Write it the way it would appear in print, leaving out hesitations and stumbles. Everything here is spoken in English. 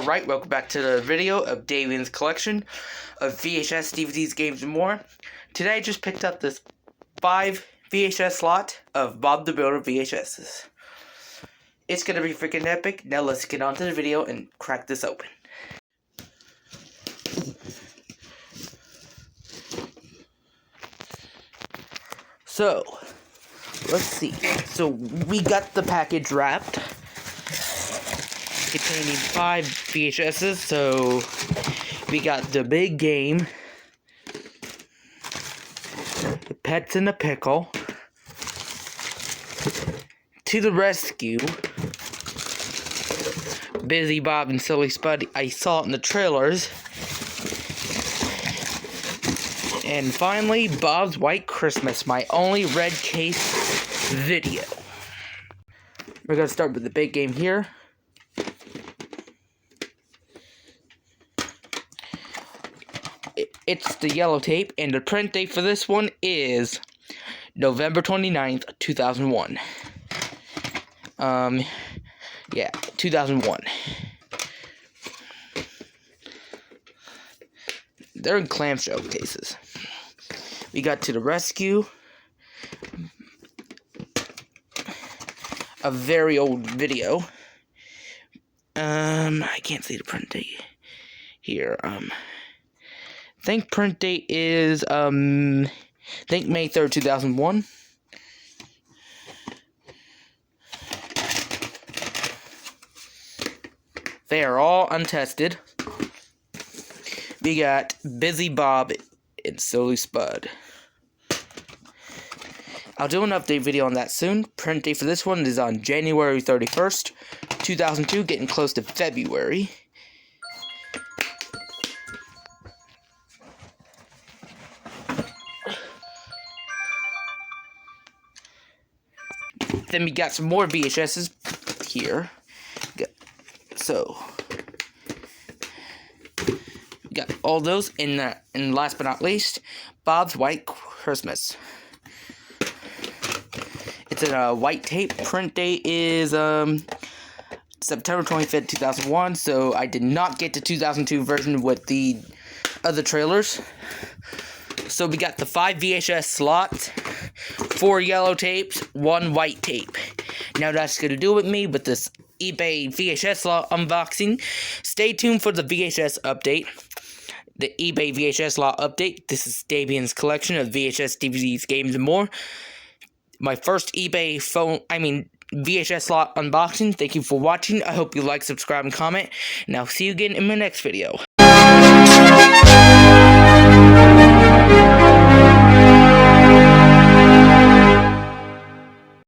Alright, welcome back to the video of Davian's collection of VHS, DVDs, games, and more. Today I just picked up this 5 VHS slot of Bob the Builder VHSs. It's gonna be freaking epic. Now let's get on to the video and crack this open. So, let's see. So, we got the package wrapped, containing 5 VHSs. So, we got the big game, the Pets in the Pickle, To the Rescue, Busy Bob and Silly Spud. I saw it in the trailers. And finally, Bob's White Christmas, my only red case video. We're going to start with the big game here. It's the yellow tape, and the print date for this one is November 29th, 2001. Yeah, 2001. They're in clamshell cases. We got To the Rescue, a very old video. I can't see the print date here. I think print date is, I think May 3rd, 2001. They are all untested. We got Busy Bob and Silly Spud. I'll do an update video on that soon. Print date for this one is on January 31st, 2002, getting close to February. Then we got some more VHSs here. So, we got all those and last but not least, Bob's White Christmas. It's in a white tape. Print date is September 25th, 2001. So I did not get the 2002 version with the other trailers. So we got the 5 VHS slots, 4 yellow tapes, 1 white tape. Now that's going to do it with me with this eBay VHS slot unboxing. Stay tuned for the VHS update. The eBay VHS slot update. This is Davian's collection of VHS, DVDs, games, and more. My first eBay VHS slot unboxing. Thank you for watching. I hope you like, subscribe, and comment. And I'll see you again in my next video.